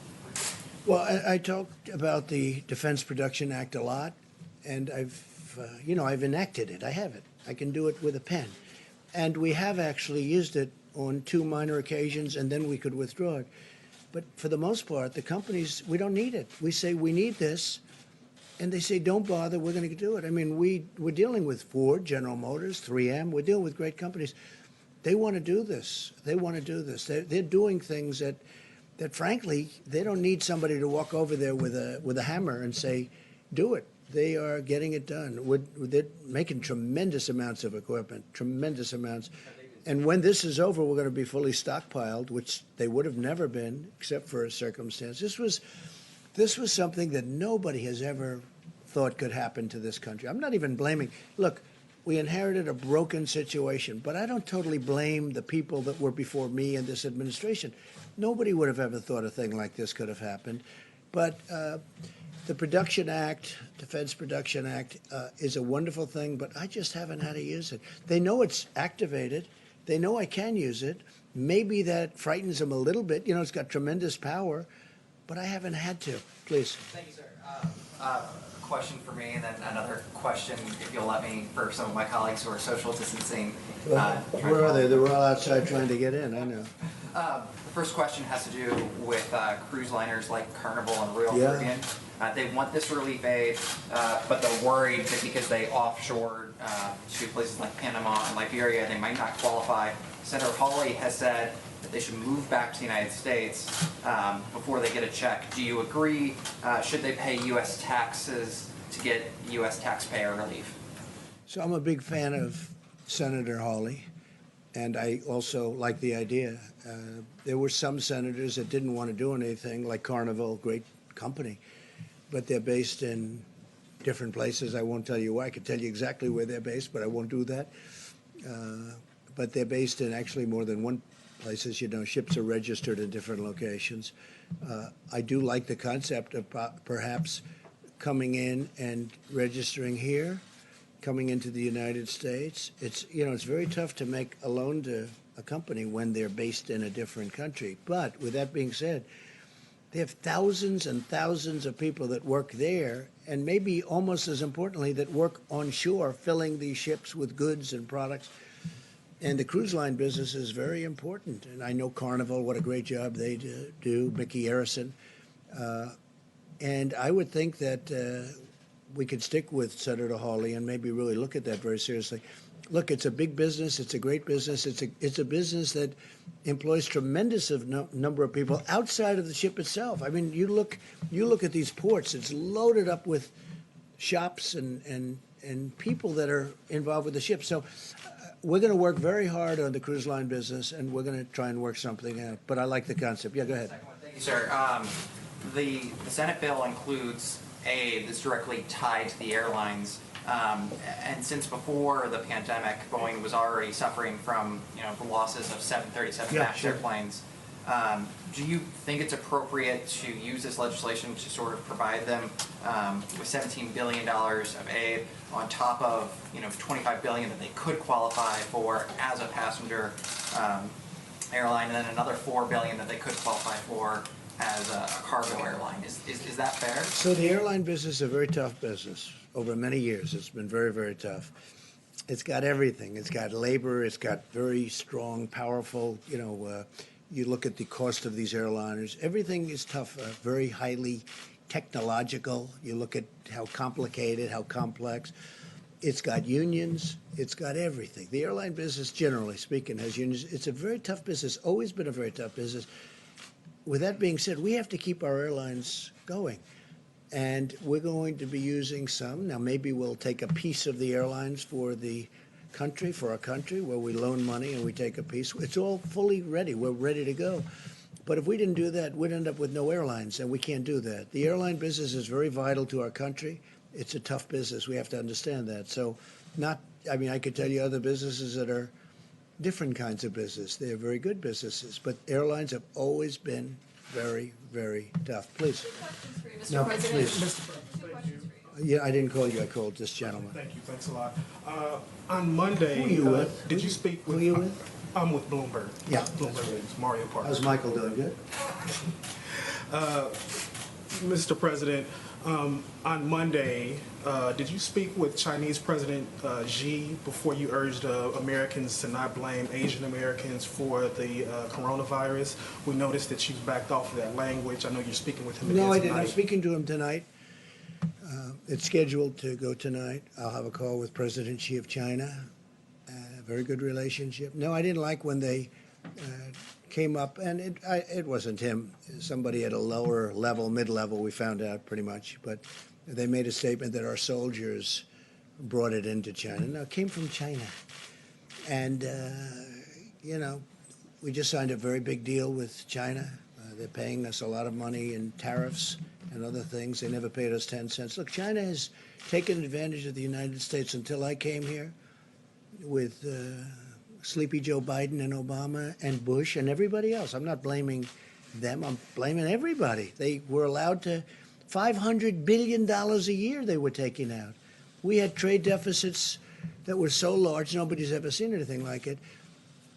Well, I talked about the Defense Production Act a lot, and I've enacted it. I have it. I can do it with a pen. And we have actually used it on 2 minor occasions, and then we could withdraw it. But for the most part, the companies, we don't need it. We say, we need this, and they say, don't bother, we're going to do it. I mean, we're dealing with Ford, General Motors, 3M. We're dealing with great companies. They want to do this. They want to do this. They're doing things that frankly, they don't need somebody to walk over there with a hammer and say, do it. They are getting it done. They're making tremendous amounts of equipment, tremendous amounts. And when this is over, we're going to be fully stockpiled, which they would have never been except for a circumstance. This was something that nobody has ever thought could happen to this country. I'm not even blaming. Look, we inherited a broken situation, but I don't totally blame the people that were before me and this administration. Nobody would have ever thought a thing like this could have happened. But the Production Act, Defense Production Act, is a wonderful thing, but I just haven't had to use it. They know it's activated. They know I can use it. Maybe that frightens them a little bit. It's got tremendous power, but I haven't had to. Please. Thank you, sir. Question for me, and then another question, if you'll let me, for some of my colleagues who are social distancing. Where are they? They're all outside trying to get in. I know. The first question has to do with cruise liners like Carnival and Royal Caribbean. They want this relief aid, but they're worried that because they offshored to places like Panama and Liberia, they might not qualify. Senator Hawley has said that they should move back to the United States before they get a check. Do you agree? Should they pay U.S. taxes to get U.S. taxpayer relief? So I'm a big fan of Senator Hawley, and I also like the idea. There were some senators that didn't want to do anything, like Carnival, great company, but they're based in different places. I won't tell you why. I could tell you exactly where they're based, but I won't do that. But they're based in actually more than one places. Ships are registered in different locations. I do like the concept of perhaps coming in and registering here, coming into the United States. It's very tough to make a loan to a company when they're based in a different country. But with that being said, they have thousands and thousands of people that work there, and maybe almost as importantly, that work on shore, filling these ships with goods and products. And the cruise line business is very important. And I know Carnival, what a great job they do, Mickey Harrison. And I would think that we could stick with Senator Hawley and maybe really look at that very seriously. look, it's a big business. It's a great business. It's a business that employs tremendous number of people outside of the ship itself. I mean, you look at these ports. It's loaded up with shops and people that are involved with the ship. So we're going to work very hard on the cruise line business, and we're going to try and work something out. But I like the concept. Yeah, go ahead. Thank you, sir. The Senate bill includes aid that's directly tied to the airlines. And since before the pandemic, Boeing was already suffering from, the losses of 737 MAX airplanes. Do you think it's appropriate to use this legislation to sort of provide them with $17 billion of aid on top of, $25 billion that they could qualify for as a passenger airline, and then another $4 billion that they could qualify for as a cargo airline? Is that fair? So the airline business is a very tough business. Over many years, it's been very, very tough. It's got everything. It's got labor. It's got very strong, powerful, you look at the cost of these airliners. Everything is tough, very highly technological. You look at how complicated, how complex. It's got unions. It's got everything. The airline business, generally speaking, has unions. It's a very tough business, always been a very tough business. With that being said, we have to keep our airlines going. And we're going to be using some. Now, maybe we'll take a piece of the airlines for the country, for our country, where we loan money and we take a piece. It's all fully ready. We're ready to go. But if we didn't do that, we'd end up with no airlines, and we can't do that. The airline business is very vital to our country. It's a tough business. We have to understand that. So I could tell you other businesses that are different kinds of business. They're very good businesses. But airlines have always been very, very tough. Please. 2 questions for you, Mr. No, President. please. 2 questions for you. Yeah, I didn't call you. I called this gentleman. Thank you. Thanks a lot. On Monday, Who are you with? did you speak with? Who are you with? I'm with Bloomberg. Yeah. Bloomberg News, Mario Parker. How's Michael doing? Good? Mr. President, on Monday, did you speak with Chinese President Xi before you urged Americans to not blame Asian Americans for the coronavirus? We noticed that you backed off of that language. I know you're speaking with him again No, I tonight. didn't. I'm speaking to him tonight. It's scheduled to go tonight. I'll have a call with President Xi of China. Very good relationship. No, I didn't like when they came up, and it wasn't him. Somebody at a lower level, mid-level, we found out pretty much. But they made a statement that our soldiers brought it into China. No, it came from China. And, we just signed a very big deal with China. They're paying us a lot of money in tariffs and other things. They never paid us 10 cents. Look, China has taken advantage of the United States until I came here with Sleepy Joe Biden and Obama and Bush and everybody else. I'm not blaming them. I'm blaming everybody. They were allowed to $500 billion a year they were taking out. We had trade deficits that were so large, nobody's ever seen anything like it.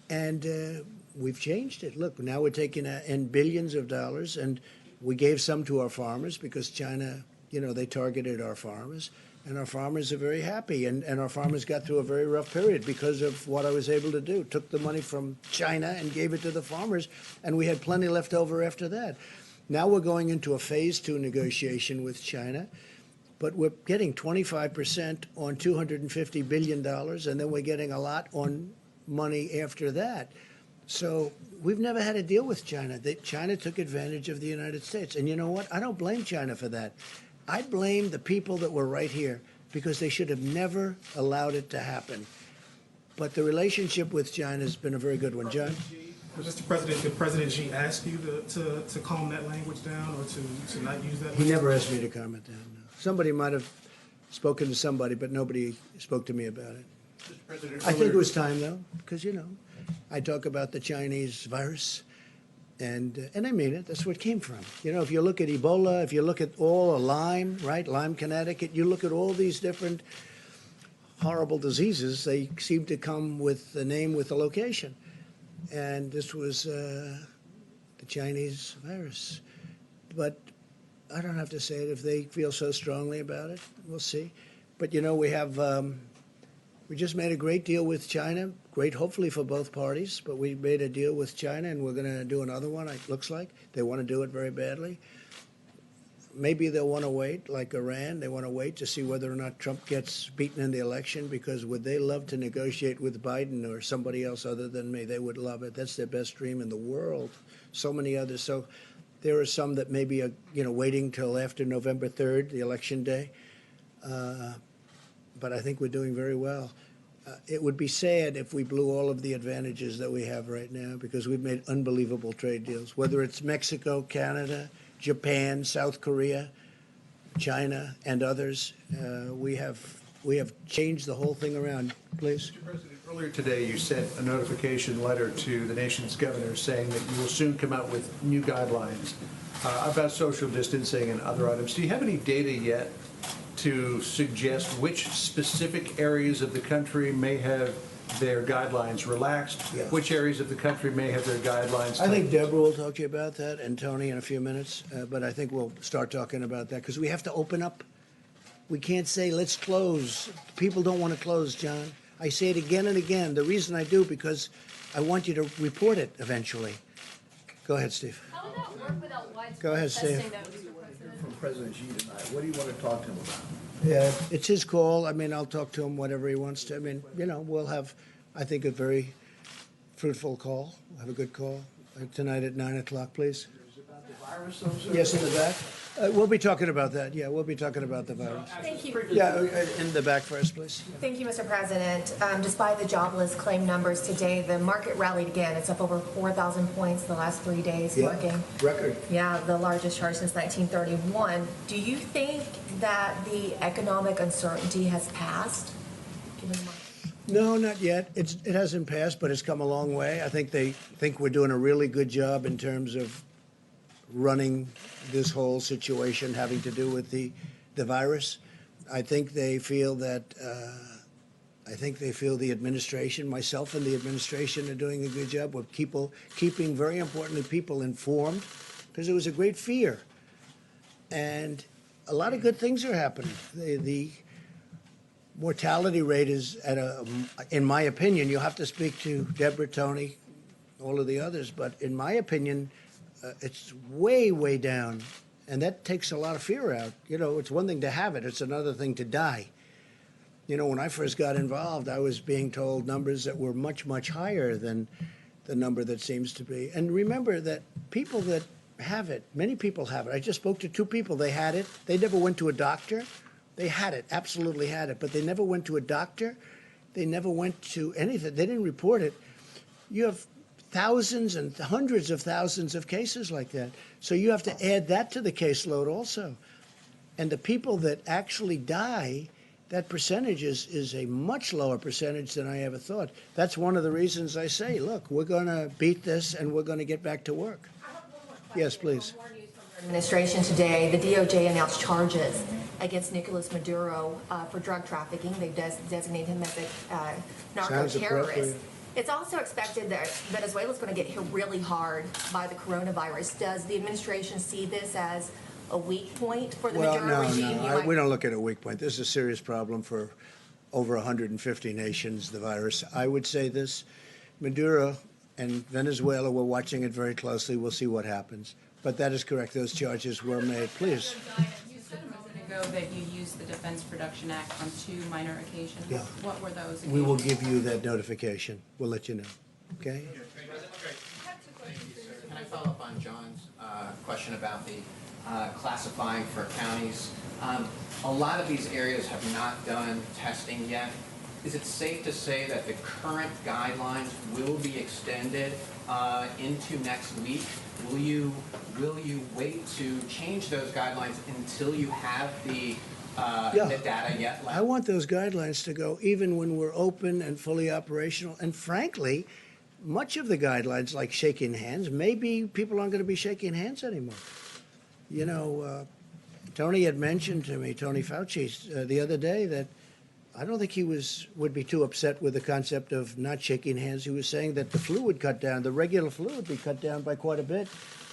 And we've changed it. Look, now we're taking in billions of dollars, and we gave some to our farmers because China, they targeted our farmers. And our farmers are very happy, and our farmers got through a very rough period because of what I was able to do. Took the money from China and gave it to the farmers, and we had plenty left over after that. Now we're going into a phase 2 negotiation with China, but we're getting 25% on $250 billion, and then we're getting a lot on money after that. So we've never had a deal with China. China took advantage of the United States. And you know what? I don't blame China for that. I blame the people that were right here because they should have never allowed it to happen. But the relationship with China has been a very good one. John? Mr. President, did President Xi ask you to calm that language down or to not use that language? He never asked me to comment on it. No. Somebody might have spoken to somebody, but nobody spoke to me about it. I think it was time, though, because, I talk about the Chinese virus. And I mean it. That's where it came from. If you look at Ebola, if you look at Lyme, right? Lyme, Connecticut, you look at all these different horrible diseases, they seem to come with the name, with the location. And this was the Chinese virus. But I don't have to say it. If they feel so strongly about it, we'll see. But, we just made a great deal with China. Great, hopefully, for both parties. But we made a deal with China, and we're going to do another one, it looks like. They want to do it very badly. maybe they'll want to wait, like Iran. They want to wait to see whether or not Trump gets beaten in the election, because would they love to negotiate with Biden or somebody else other than me? They would love it. That's their best dream in the world. So many others. So there are some that maybe are, waiting till after November 3rd, the election day. But I think we're doing very well. It would be sad if we blew all of the advantages that we have right now, because we've made unbelievable trade deals, whether it's Mexico, Canada, Japan, South Korea, China, and others. We have changed the whole thing around. Please. Mr. President, earlier today you sent a notification letter to the nation's governors saying that you will soon come out with new guidelines about social distancing and other items. Do you have any data yet to suggest which specific areas of the country may have their guidelines relaxed, Yeah. which areas of the country may have their guidelines I think tightened? Deborah will talk to you about that, and Tony in a few minutes. But I think we'll start talking about that, because we have to open up. We can't say, let's close. People don't want to close, John. I say it again and again. The reason I do, because I want you to report it eventually. Go ahead, Steve. How would that work without widespread Go ahead, testing, Steve. though, Mr. President? From President Xi tonight, what do you want to talk to him about? Yeah, it's his call. I mean, I'll talk to him whatever he wants to. I mean, we'll have, I think, a very fruitful call. We'll have a good call tonight at 9 o'clock, please. Is it about the virus, though, sir? Yes, in the back. We'll be talking about that. Yeah, we'll be talking about the virus. Thank you. Yeah, in the back first, please. Thank you, Mr. President. Despite the jobless claim numbers today, the market rallied again. It's up over 4,000 points the last 3 days, Yeah, marking, record. the largest charge since 1931. Do you think that the economic uncertainty has passed? Given the market? No, not yet. It hasn't passed, but it's come a long way. I think they think we're doing a really good job in terms of running this whole situation having to do with the virus. I think they feel that. I think they feel the administration, myself and the administration, are doing a good job with keeping, very importantly, people informed, because there was a great fear, and a lot of good things are happening. The mortality rate is at in my opinion, you'll have to speak to Deborah, Tony, all of the others, but in my opinion, it's way, way down. And that takes a lot of fear out. It's one thing to have it. It's another thing to die. When I first got involved, I was being told numbers that were much, much higher than the number that seems to be. And remember that people that have it, many people have it. I just spoke to 2 people. They had it. They never went to a doctor. They had it, absolutely had it. But they never went to a doctor. They never went to anything. They didn't report it. You have thousands and hundreds of thousands of cases like that. So you have to add that to the caseload also. And the people that actually die, that percentage is a much lower percentage than I ever thought. That's one of the reasons I say, look, we're going to beat this and we're going to get back to work. Yes, please. Administration today, the DOJ announced charges against Nicolas Maduro for drug trafficking. They've designated him as a Sounds narco-terrorist. appropriate. It's also expected that Venezuela is going to get hit really hard by the coronavirus. Does the administration see this as a weak point for the Maduro regime? We don't look at a weak point. This is a serious problem for over 150 nations, the virus. I would say this, Maduro and Venezuela, we're watching it very closely. We'll see what happens. But that is correct. Those charges were made. Please. You said a moment ago that you used the Defense Production Act on 2 minor occasions. Yeah. What were those? We will give you that notification. We'll let you know. Okay? Can I follow up on John's question about the classifying for counties? A lot of these areas have not done testing yet. Is it safe to say that the current guidelines will be extended into next week? Will you wait to change those guidelines until you have the data yet? I want those guidelines to go even when we're open and fully operational. And frankly, much of the guidelines, like shaking hands, maybe people aren't going to be shaking hands anymore. Tony had mentioned to me, Tony Fauci, the other day, that I don't think he would be too upset with the concept of not shaking hands. He was saying that the flu would cut down, the regular flu would be cut down by quite a bit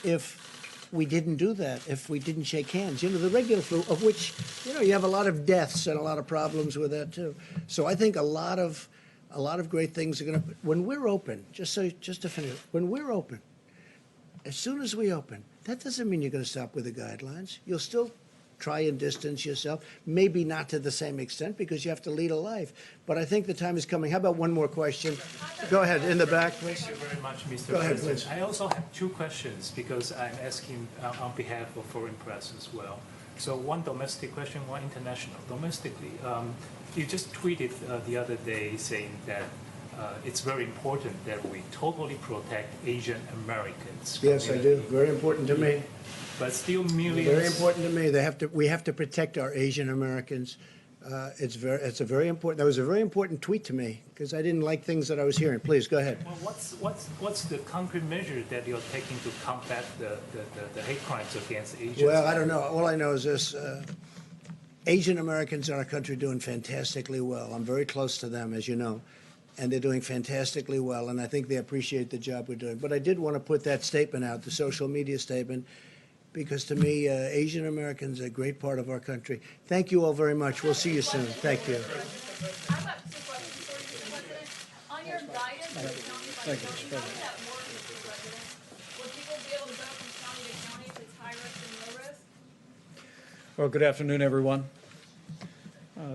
if we didn't do that, if we didn't shake hands. The regular flu, of which, you have a lot of deaths and a lot of problems with that too. So I think a lot of great things are going to, when we're open, just to finish, when we're open, as soon as we open, That doesn't mean you're going to stop with the guidelines. You'll still try and distance yourself, maybe not to the same extent because you have to lead a life. But I think the time is coming. How about one more question? Go ahead, in the back, please. Thank you very much, Mr. Go ahead, President. please. I also have two questions because I'm asking on behalf of foreign press as well. So one domestic question, one international. Domestically, you just tweeted the other day saying that it's very important that we totally protect Asian Americans. Yes, I do. Very important to me. But still millions. Very important to me. We have to protect our Asian Americans. It's a very important. That was a very important tweet to me because I didn't like things that I was hearing. Please go ahead. Well, what's the concrete measure that you're taking to combat the hate crimes against Asians? Well, I don't know. All I know is this. Asian Americans in our country are doing fantastically well. I'm very close to them, as you know, and they're doing fantastically well, and I think they appreciate the job we're doing. But I did want to put that statement out, the social media statement, because to me, Asian Americans are a great part of our country. Thank you all very much. We'll see you soon. Thank you. I've got two questions for you, Mr. President. On your guidance for county by county, how does that work, Mr. President? Would people be able to go from county to county if it's high risk and low risk? Well, good afternoon, everyone.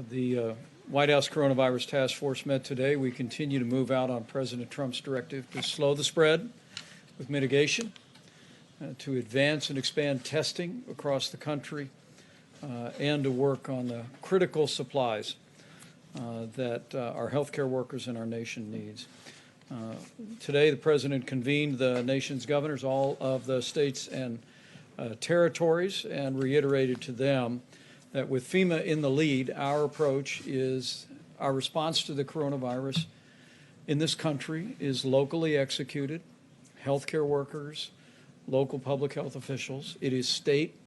The White House Coronavirus Task Force met today. We continue to move out on President Trump's directive to slow the spread with mitigation, to advance and expand testing across the country, and to work on the critical supplies that our healthcare workers in our nation needs. Today, the President convened the nation's governors, all of the states and territories, and reiterated to them that with FEMA in the lead, our approach is, our response to the coronavirus in this country is locally executed, healthcare workers, local public health officials. It is state